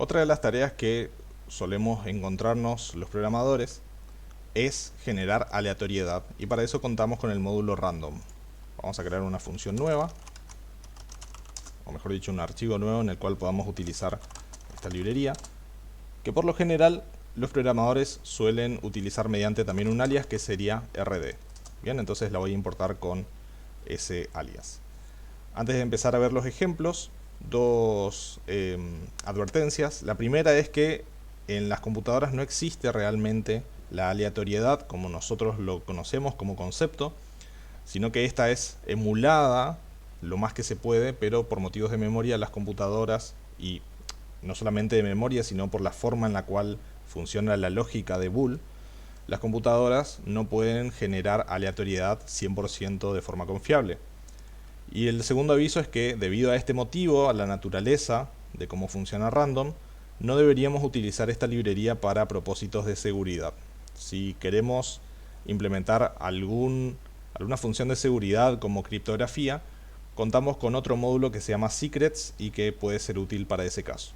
Otra de las tareas que solemos encontrarnos los programadores es generar aleatoriedad, y para eso contamos con el módulo random. Vamos a crear una función nueva, o mejor dicho un archivo nuevo en el cual podamos utilizar esta librería, que por lo general los programadores suelen utilizar mediante también un alias que sería rd. Bien, entonces la voy a importar con ese alias. Antes de empezar a ver los ejemplos, dos advertencias. La primera es que en las computadoras no existe realmente la aleatoriedad como nosotros lo conocemos como concepto, sino que esta es emulada lo más que se puede, pero por motivos de memoria las computadoras, y no solamente de memoria, sino por la forma en la cual funciona la lógica de Boole, las computadoras no pueden generar aleatoriedad 100% de forma confiable. Y el segundo aviso es que debido a este motivo, a la naturaleza de cómo funciona random, no deberíamos utilizar esta librería para propósitos de seguridad. Si queremos implementar alguna función de seguridad como criptografía, contamos con otro módulo que se llama secrets y que puede ser útil para ese caso.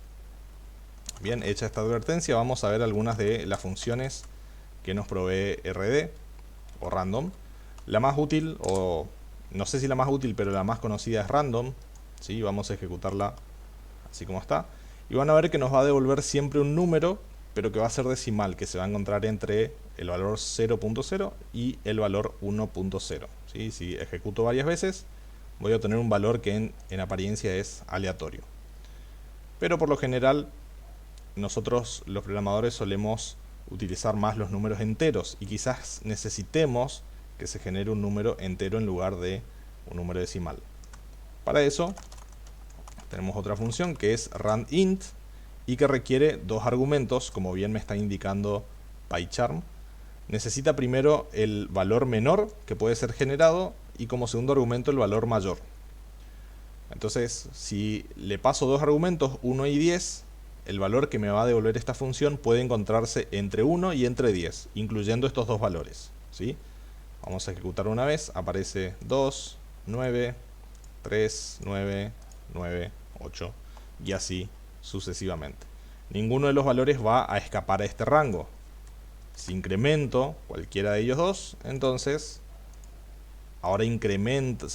Bien, hecha esta advertencia, vamos a ver algunas de las funciones que nos provee RD o random. La más útil, o no sé si la más útil, pero la más conocida es random. ¿Sí? Vamos a ejecutarla así como está. Y van a ver que nos va a devolver siempre un número, pero que va a ser decimal, que se va a encontrar entre el valor 0.0 y el valor 1.0. ¿Sí? Si ejecuto varias veces, voy a obtener un valor que en apariencia es aleatorio. Pero por lo general, nosotros los programadores solemos utilizar más los números enteros y quizás necesitemos que se genere un número entero en lugar de un número decimal. Para eso tenemos otra función que es randint y que requiere dos argumentos, como bien me está indicando PyCharm. Necesita primero el valor menor que puede ser generado y como segundo argumento el valor mayor. Entonces, si le paso dos argumentos, 1 y 10, el valor que me va a devolver esta función puede encontrarse entre 1 y entre 10, incluyendo estos dos valores. ¿Sí? Vamos a ejecutar una vez, aparece 2, 9, 3, 9, 9, 8 y así sucesivamente. Ninguno de los valores va a escapar a este rango. Si incremento cualquiera de ellos dos, entonces ahora se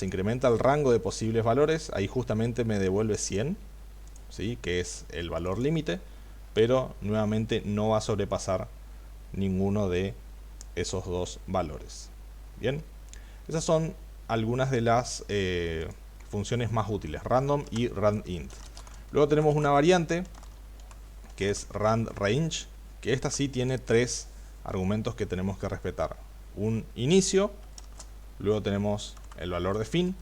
incrementa el rango de posibles valores, ahí justamente me devuelve 100, ¿sí? Que es el valor límite, pero nuevamente no va a sobrepasar ninguno de esos dos valores. Bien, esas son algunas de las funciones más útiles, random y randint. Luego tenemos una variante que es randrange, que esta sí tiene tres argumentos que tenemos que respetar: un inicio, luego tenemos el valor de fin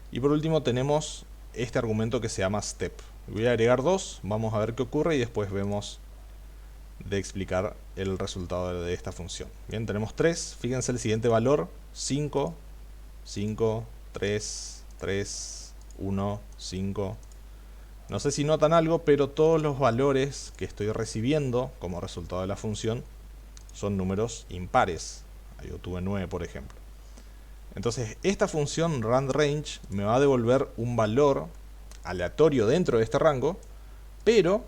y por último tenemos este argumento que se llama step. Voy a agregar dos, vamos a ver qué ocurre y después vemos de explicar el resultado de esta función. Bien, tenemos 3, fíjense el siguiente valor: 5, 5, 3, 3, 1, 5. No sé si notan algo, pero todos los valores que estoy recibiendo como resultado de la función son números impares. Ahí obtuve 9, por ejemplo. Entonces, esta función randrange me va a devolver un valor aleatorio dentro de este rango, pero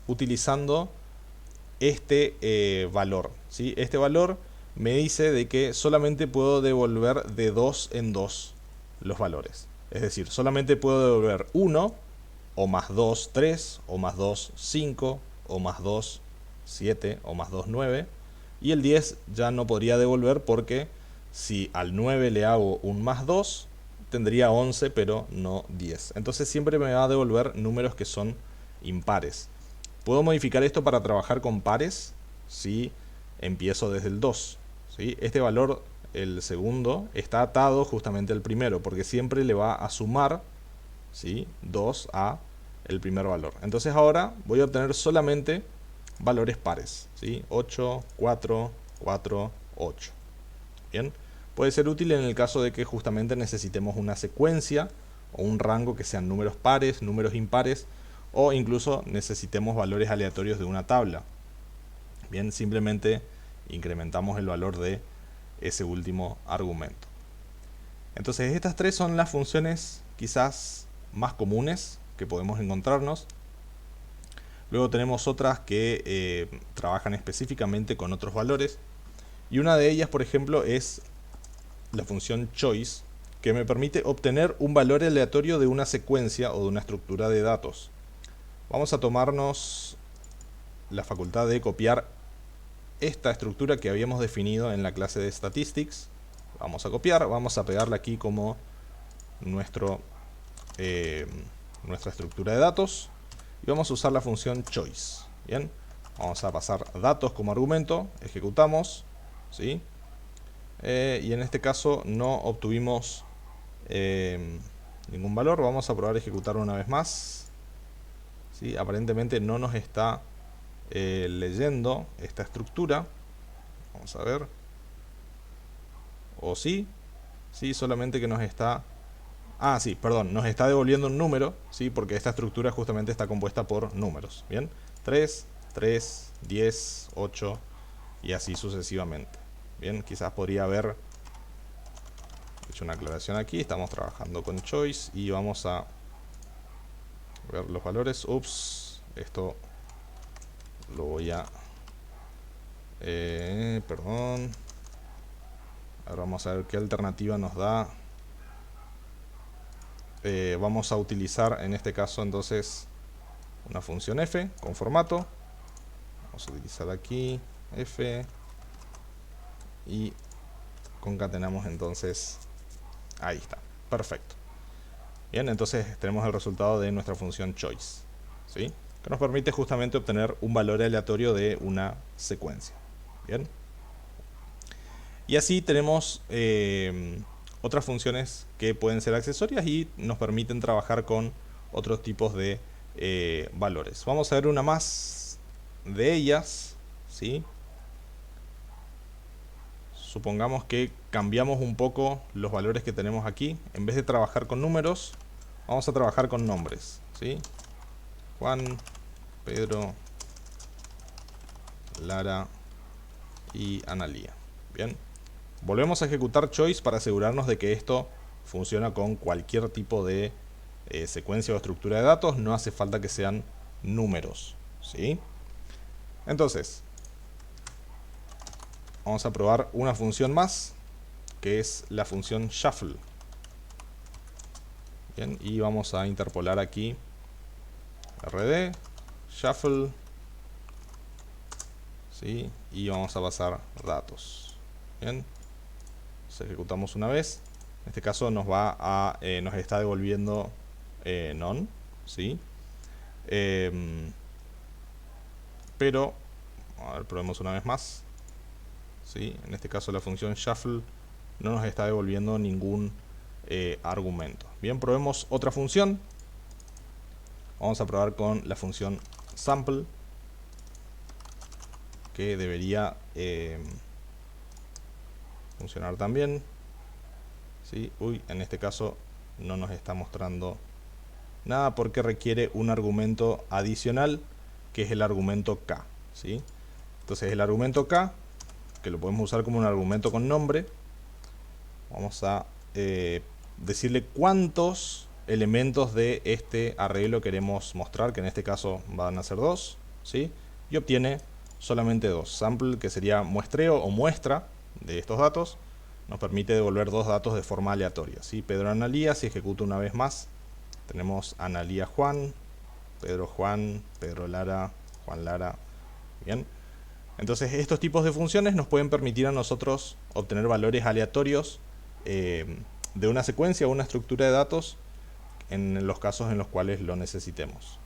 utilizando este valor, ¿sí? Este valor me dice de que solamente puedo devolver de 2 en 2 los valores. Es decir, solamente puedo devolver 1, o más 2, 3, o más 2, 5, o más 2, 7, o más 2, 9. Y el 10 ya no podría devolver porque si al 9 le hago un más 2, tendría 11, pero no 10. Entonces siempre me va a devolver números que son impares. Puedo modificar esto para trabajar con pares si empiezo desde el 2. ¿Sí? Este valor, el segundo, está atado justamente al primero, porque siempre le va a sumar, ¿sí?, 2 a el primer valor. Entonces ahora voy a obtener solamente valores pares, ¿sí? 8, 4, 4, 8. Bien, puede ser útil en el caso de que justamente necesitemos una secuencia o un rango que sean números pares, números impares, o incluso necesitemos valores aleatorios de una tabla. Bien, simplemente incrementamos el valor de ese último argumento. Entonces estas tres son las funciones quizás más comunes que podemos encontrarnos. Luego tenemos otras que trabajan específicamente con otros valores. Y una de ellas, por ejemplo, es la función choice, que me permite obtener un valor aleatorio de una secuencia o de una estructura de datos. Vamos a tomarnos la facultad de copiar esta estructura que habíamos definido en la clase de statistics. Vamos a copiar, vamos a pegarla aquí como nuestra estructura de datos y vamos a usar la función choice. Bien, vamos a pasar datos como argumento, ejecutamos, ¿sí? Y en este caso no obtuvimos ningún valor. Vamos a probar a ejecutar una vez más, ¿sí? Aparentemente no nos está leyendo esta estructura. Vamos a ver. O sí, sí, solamente que nos está... Ah, sí, perdón, nos está devolviendo un número, ¿sí? Porque esta estructura justamente está compuesta por números. Bien, 3, 3, 10, 8 y así sucesivamente. Bien, quizás podría haber hecho una aclaración aquí. Estamos trabajando con choice y vamos a ver los valores. Ups, esto lo voy a... perdón. Ahora vamos a ver qué alternativa nos da. Vamos a utilizar en este caso entonces una función f con formato. Vamos a utilizar aquí f y concatenamos entonces. Ahí está, perfecto. Bien, entonces tenemos el resultado de nuestra función choice, ¿sí? Que nos permite justamente obtener un valor aleatorio de una secuencia. Bien. Y así tenemos otras funciones que pueden ser accesorias y nos permiten trabajar con otros tipos de valores. Vamos a ver una más de ellas, ¿sí? Supongamos que cambiamos un poco los valores que tenemos aquí. En vez de trabajar con números, vamos a trabajar con nombres, ¿sí? Juan, Pedro, Lara y Analía. Bien. Volvemos a ejecutar choice para asegurarnos de que esto funciona con cualquier tipo de secuencia o estructura de datos. No hace falta que sean números, ¿sí? Entonces, vamos a probar una función más, que es la función shuffle. Bien, y vamos a interpolar aquí rd, shuffle, ¿sí? Y vamos a pasar datos. Bien. Ejecutamos una vez. En este caso nos está devolviendo none, ¿sí? Pero a ver, probemos una vez más, ¿sí? En este caso la función shuffle no nos está devolviendo ningún argumento. Bien, probemos otra función. Vamos a probar con la función sample, que debería funcionar también, ¿sí? Uy, en este caso no nos está mostrando nada porque requiere un argumento adicional, que es el argumento k, ¿sí? Entonces el argumento k, que lo podemos usar como un argumento con nombre, vamos a decirle cuántos elementos de este arreglo queremos mostrar, que en este caso van a ser 2, ¿sí? Y obtiene solamente 2. Sample, que sería muestreo o muestra de estos datos, nos permite devolver 2 datos de forma aleatoria, ¿sí? Pedro Analía, si ejecuto una vez más, tenemos Analía Juan, Pedro Lara, Juan Lara. Bien. Entonces estos tipos de funciones nos pueden permitir a nosotros obtener valores aleatorios de una secuencia o una estructura de datos en los casos en los cuales lo necesitemos.